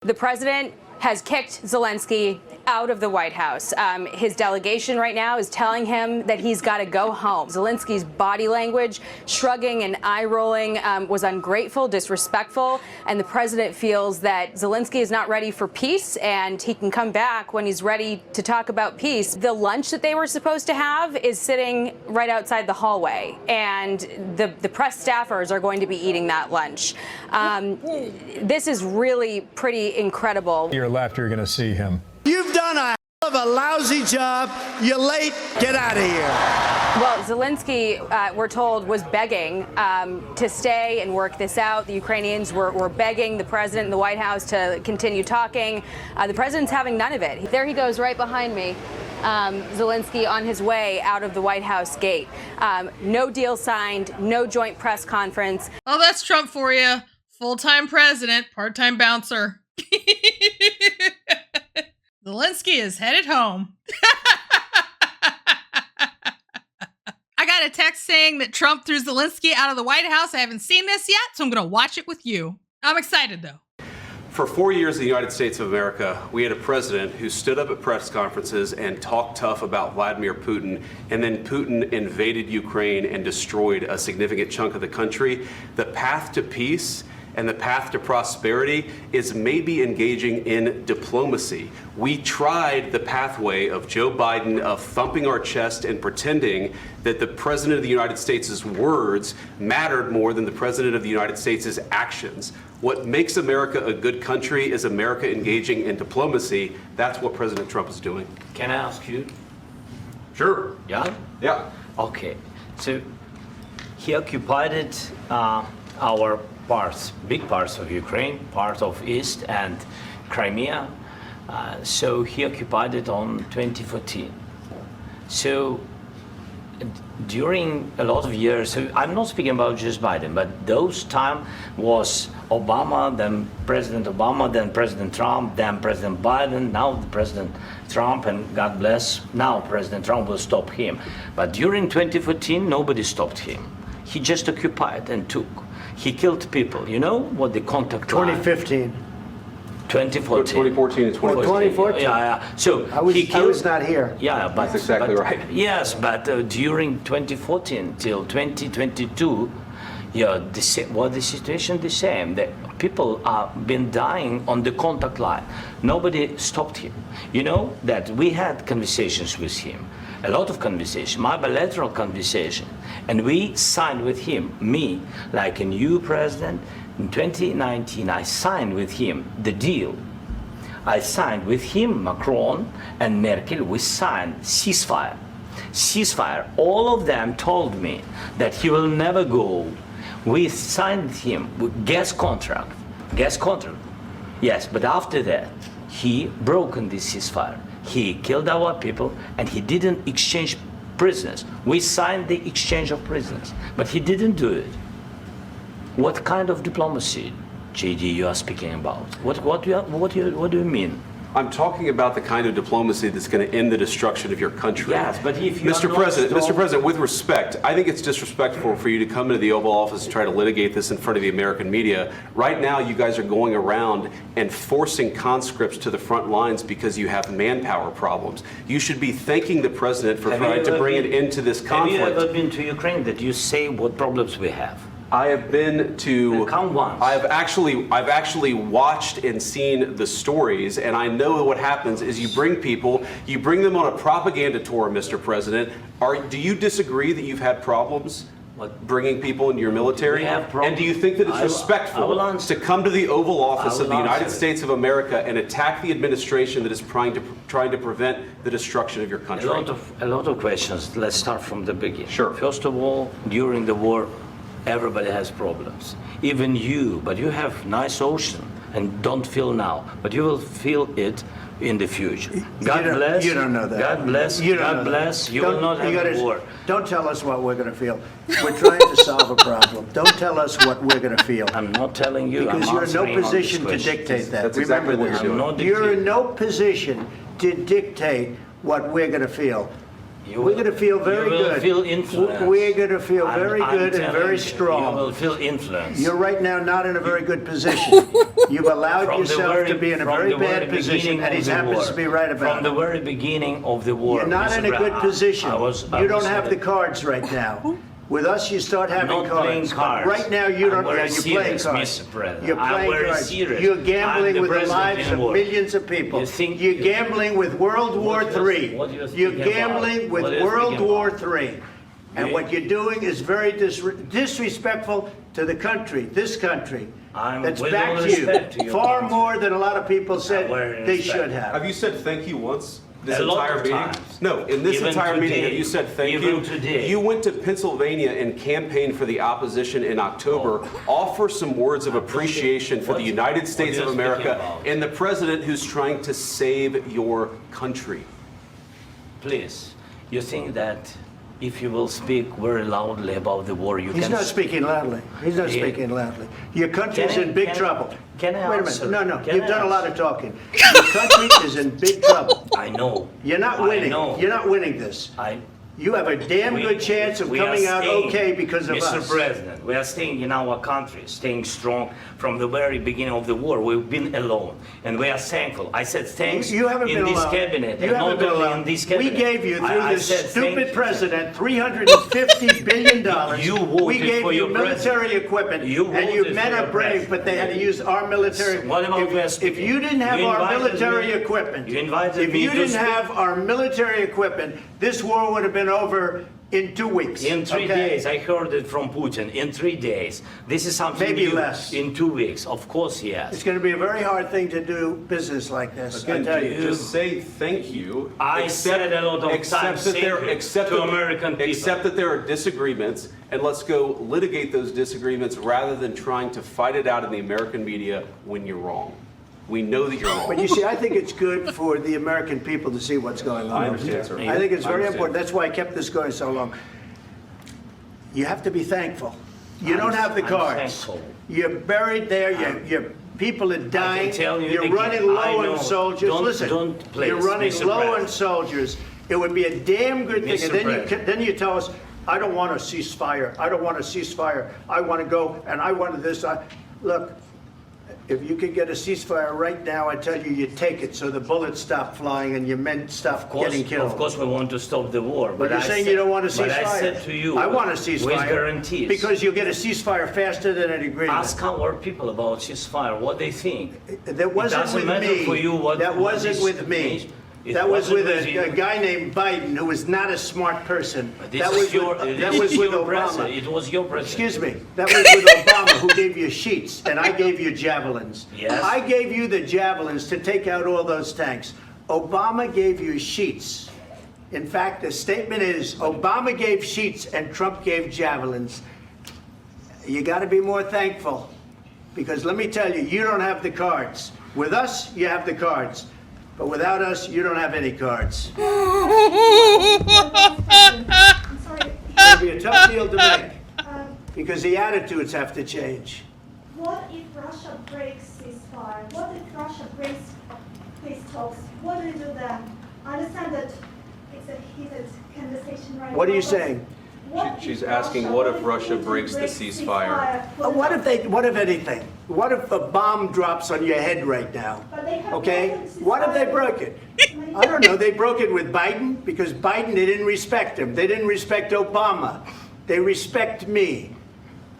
The president has kicked Zelensky out of the White House. His delegation right now is telling him that he's got to go home. Zelensky's body language, shrugging and eye-rolling, was ungrateful, disrespectful, and the president feels that Zelensky is not ready for peace, and he can come back when he's ready to talk about peace. The lunch that they were supposed to have is sitting right outside the hallway, and the press staffers are going to be eating that lunch. This is really pretty incredible. To your left, you're going to see him. You've done a hell of a lousy job. You're late. Get out of here. Well, Zelensky, we're told, was begging to stay and work this out. The Ukrainians were begging the president and the White House to continue talking. The president's having none of it. There he goes right behind me. Zelensky on his way out of the White House gate. No deal signed, no joint press conference. Oh, that's Trump for you. Full-time president, part-time bouncer. Zelensky is headed home. I got a text saying that Trump threw Zelensky out of the White House. I haven't seen this yet, so I'm going to watch it with you. I'm excited, though. For 4 years in the United States of America, we had a president who stood up at press conferences and talked tough about Vladimir Putin, and then Putin invaded Ukraine and destroyed a significant chunk of the country. The path to peace and the path to prosperity is maybe engaging in diplomacy. We tried the pathway of Joe Biden of thumping our chest and pretending that the President of the United States' words mattered more than the President of the United States' actions. What makes America a good country is America engaging in diplomacy. That's what President Trump is doing. Can I ask you? Sure. Yeah? Yeah. Okay. So he occupied our parts, big parts of Ukraine, part of East and Crimea. So he occupied it on 2014. So during a lot of years, so I'm not speaking about just Biden, but those time was Obama, then President Obama, then President Trump, then President Biden, now the President Trump, and God bless, now President Trump will stop him. But during 2014, nobody stopped him. He just occupied and took. He killed people. You know what the contact line? 2015. 2014. 2014 and 2015. 2014. Yeah. So I was not here. Yeah, but that's exactly right. Yes, but during 2014 till 2022, yeah, the situation the same. The people have been dying on the contact line. Nobody stopped him. You know that we had conversations with him. A lot of conversation, my bilateral conversation, and we signed with him, me, like a new president. In 2019, I signed with him the deal. I signed with him, Macron and Merkel, we signed ceasefire. Ceasefire, all of them told me that he will never go. We signed with him with gas contract, yes, but after that, he broken this ceasefire. He killed our people and he didn't exchange prisoners. We signed the exchange of prisoners, but he didn't do it. What kind of diplomacy, JD, you are speaking about? What do you mean? I'm talking about the kind of diplomacy that's going to end the destruction of your country. Yes, but if you Mr. President, with respect, I think it's disrespectful for you to come into the Oval Office and try to litigate this in front of the American media. Right now, you guys are going around and forcing conscripts to the front lines because you have manpower problems. You should be thanking the president for trying to bring it into this conflict. Have you ever been to Ukraine that you say what problems we have? I have been to. Come once. I've actually watched and seen the stories, and I know what happens is you bring them on a propaganda tour, Mr. President. Do you disagree that you've had problems bringing people into your military? And do you think that it's respectful to come to the Oval Office of the United States of America and attack the administration that is trying to prevent the destruction of your country? A lot of questions. Let's start from the beginning. Sure. First of all, during the war, everybody has problems, even you, but you have nice ocean and don't feel now, but you will feel it in the future. God bless. You don't know that. God bless. God bless. You will not have a war. Don't tell us what we're going to feel. We're trying to solve a problem. Don't tell us what we're going to feel. I'm not telling you. Because you're in no position to dictate that. That's exactly what you're doing. You're in no position to dictate what we're going to feel. We're going to feel very you will good. Feel influence. We're going to feel very I'm good and telling very you, strong. You will feel influence. You're right now not in a very good position. You've allowed From the yourself very- to be in a from very the very bad position, beginning and of he the happens war. to be right about From the it. very beginning of the war. You're not Mr. in a good Brown, position. I You don't was have the cards right now. With us, you start having not playing cards. cards. Right now, you don't. I'm very You're playing serious, cards. Mr. President. You're I'm playing very cards. serious. You're I'm gambling the with the president lives in of war. millions of people. You think- You're gambling with World War III. what you're You're thinking gambling about? with What you're World thinking War about? III. And what you're doing is very disrespectful to the country, this country. I'm That's with back all to respect to you. your Far country. more than a lot of people said very they respect. should have. Have you said thank you once? This A lot entire of meeting? times. No, in this Even entire meeting, today. have you said thank Even you? today. You went to Pennsylvania and campaigned for the opposition in October. Offer some words of appreciation for the What- United what States you're of speaking America about. and the president who's trying to save your country. Please, you think that if you will speak very loudly about the war, you He's can... not speaking loudly. He's not Yeah. speaking loudly. Your country's Can I- in big can- trouble. can I Wait a answer? minute. No, Can you've I done a lot answer? of talking. Your country is in big trouble. I know. You're not I winning. know. You're not winning this. You have a damn We- good chance of we are coming out staying, okay because of Mr. us. President, we are staying in our country, staying strong from the very beginning of the war. We've been alone, and we are thankful. I said thanks You haven't in been this alone. cabinet, You and haven't not been only alone. in this We cabinet. gave you, through I this said thank stupid you. president, $350 billion. You voted We gave for you your military president. equipment, You and you voted men for are your brave, president. but they had to use our military. What about If- West If you didn't have You our invited military me- equipment, you invited if me you to didn't speak. have our military equipment, this war would have been over in 2 weeks. In 3 okay? days, I heard it from Putin. In 3 days, this is something Maybe new. less. In 2 weeks, of course, yes. It's going to be a very hard thing to do business like this. I Again, tell you. just say thank you. I said a lot of Accept times that there, thank you accept to that- American people. Accept that there are disagreements, and let's go litigate those disagreements rather than trying to fight it out in the American media when you're wrong. We know that you're wrong. But you see, I think it's good for the American people to see what's going on. I understand, sir. I think it's I very understand. important. That's why I kept this going so long. You have to be thankful. You don't have the I'm cards. thankful. You're buried there. Your people are dying. tell you You're again, running I low know. on soldiers. Don't- Listen, don't please, you're running Mr. low on President. soldiers. It would be a damn good thing. Mr. And then President. then you tell us, I don't want a ceasefire. I don't want a ceasefire. I want to go and I want this. Look, if you could get a ceasefire right now, I tell you, you take it so the bullets stop flying and your men stop getting killed. Of course, we want to stop the war. But you're saying you don't want a ceasefire. But I said to you, I want a ceasefire. with guarantees. Because you'll get a ceasefire faster than an agreement. Ask our people about ceasefire, what they think. That wasn't doesn't with matter me. for you what- That what wasn't this with me. means. It That was with wasn't with a you. guy named Biden who was not a smart person. This That is was your, with, this that was is with your president. Obama. It was your president. Excuse me. That was with Obama who gave you sheets and I gave you javelins. Yes. I gave you the javelins to take out all those tanks. Obama gave you sheets. In fact, the statement is Obama gave sheets and Trump gave javelins. You got to be more thankful because let me tell you, you don't have the cards. With us, you have the cards. But without us, you don't have any cards. I'm sorry. It'll be a tough deal to make because the attitudes have to change. What if Russia breaks ceasefire? What if Russia breaks peace talks? What do you do then? I understand that it's a heated conversation right now. What are you but saying? what She's if asking, what if Russia Putin breaks the ceasefire? What if anything? What if a bomb drops on your head right now? But they have Okay? broken ceasefire. What if they broke it? I don't know. They broke it with Biden because Biden, they didn't respect him. They didn't respect Obama. They respect me.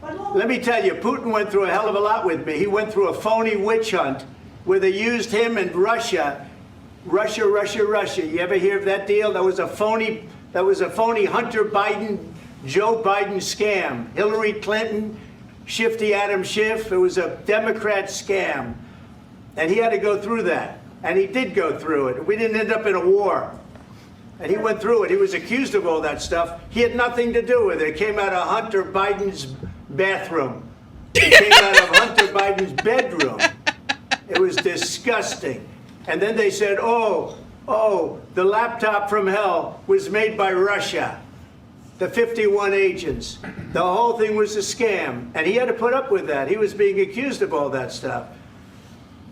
But what- Let me tell you, Putin went through a hell of a lot with me. He went through a phony witch hunt where they used him and Russia. Russia. You ever hear of that deal? That was a phony Hunter Biden, Joe Biden scam. Hillary Clinton, Shifty Adam Schiff. It was a Democrat scam. And he had to go through that. And he did go through it. We didn't end up in a war. And he went through it. He was accused of all that stuff. He had nothing to do with it. It came out of Hunter Biden's bathroom. It came out of Hunter Biden's bedroom. It was disgusting. And then they said, oh, the laptop from hell was made by Russia. The 51 agents. The whole thing was a scam. And he had to put up with that. He was being accused of all that stuff.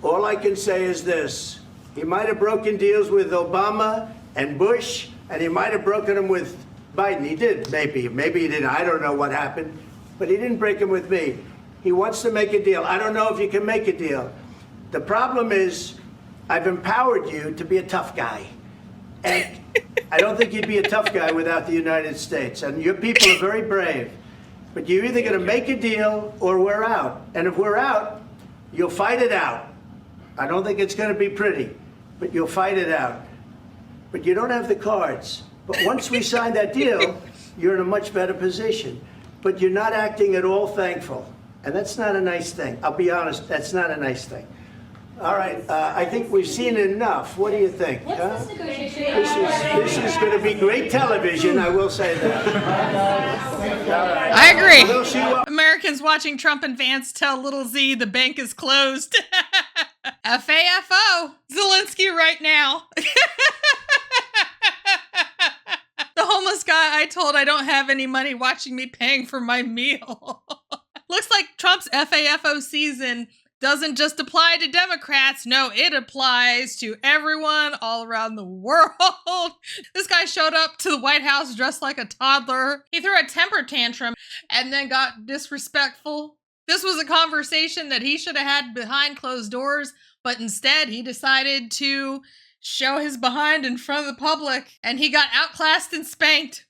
All I can say is this. He might have broken deals with Obama and Bush, And he might have broken them with Biden. He did, maybe. Maybe he didn't. I don't know what happened. But he didn't break them with me. He wants to make a deal. I don't know if you can make a deal. The problem is I've empowered you to be a tough guy. And I don't think you'd be a tough guy without the United States. And your people are very brave. But you're either going to make a deal or we're out. And if we're out, you'll fight it out. I don't think it's going to be pretty, but you'll fight it out. But you don't have the cards. But once we sign that deal, you're in a much better position. But you're not acting at all thankful. And that's not a nice thing. I'll be honest, that's not a nice thing. All right, I think we've seen enough. What do you think? What's this negotiation? This is going to be great television, I will say that. I agree. We'll see what Americans watching Trump and Vance tell little Z the bank is closed. FAFO. Zelensky right now. The homeless guy I told I don't have any money watching me paying for my meal. Looks like Trump's FAFO season doesn't just apply to Democrats. No, it applies to everyone all around the world. This guy showed up to the White House dressed like a toddler. He threw a temper tantrum and then got disrespectful. This was a conversation that he should have had behind closed doors, but instead he decided to show his behind in front of the public, and he got outclassed and spanked.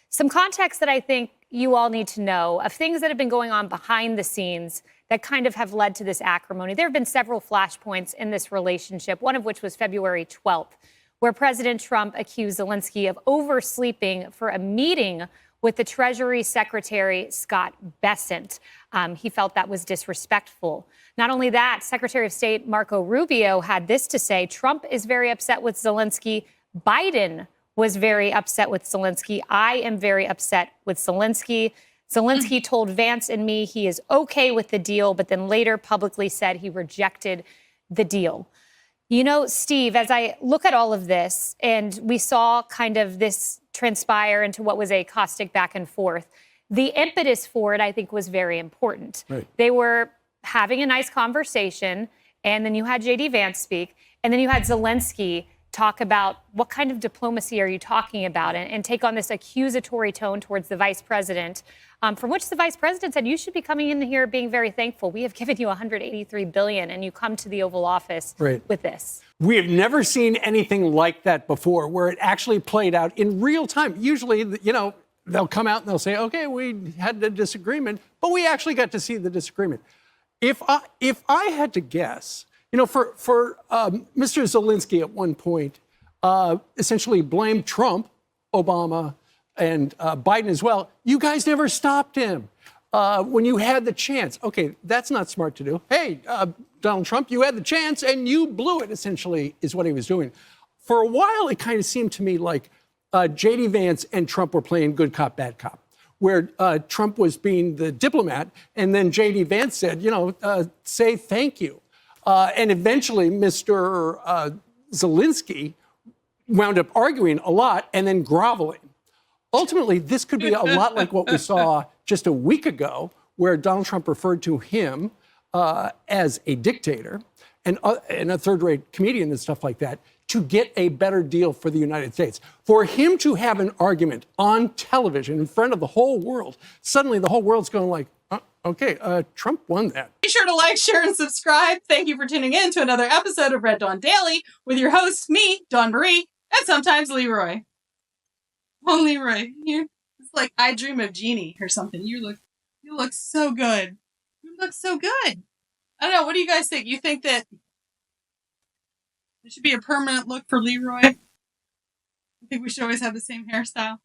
Some context that I think you all need to know of things that have been going on behind the scenes that kind of have led to this acrimony. There have been several flashpoints in this relationship, one of which was February 12th, where President Trump accused Zelensky of oversleeping for a meeting with the Treasury Secretary, Scott Bessent. He felt that was disrespectful. Not only that, Secretary of State Marco Rubio had this to say: Trump is very upset with Zelensky. Biden was very upset with Zelensky. I am very upset with Zelensky. Zelensky told Vance and me he is okay with the deal, but then later publicly said he rejected the deal. You know, Steve, as I look at all of this, and we saw kind of this transpire into what was a caustic back and forth, the impetus for it, I think, was very important. Right. They were having a nice conversation, and then you had JD Vance speak, and then you had Zelensky talk about what kind of diplomacy are you talking about, and take on this accusatory tone towards the vice president, from which the vice president said, you should be coming in here being very thankful. We have given you $183 billion, and you come to the Oval Office with this. We have never seen anything like that before, where it actually played out in real time. Usually, you know, they'll come out and they'll say, okay, we had a disagreement, but we actually got to see the disagreement. If I had to guess, you know, for Mr. Zelensky at one point essentially blamed Trump, Obama, and Biden as well. You guys never stopped him when you had the chance. Okay, that's not smart to do. Hey, Donald Trump, you had the chance and you blew it, essentially, is what he was doing. For a while, it kind of seemed to me like JD Vance and Trump were playing good cop, bad cop, where Trump was being the diplomat, and then JD Vance said, you know, say thank you. And eventually, Mr. Zelensky wound up arguing a lot and then groveling. Ultimately, this could be a lot like what we saw just a week ago, where Donald Trump referred to him as a dictator and a third-rate comedian and stuff like that to get a better deal for the United States. For him to have an argument on television in front of the whole world, suddenly the whole world's going like, okay, Trump won that. Be sure to like, share, and subscribe. Thank you for tuning in to another episode of Red Dawn Daily with your hosts, me, Dawn Marie, and sometimes Leroy. Oh, Leroy, it's like I Dream of Jeannie or something. You look so good. You look so good. I don't know. What do you guys think? You think that it should be a permanent look for Leroy? I think we should always have the same hairstyle.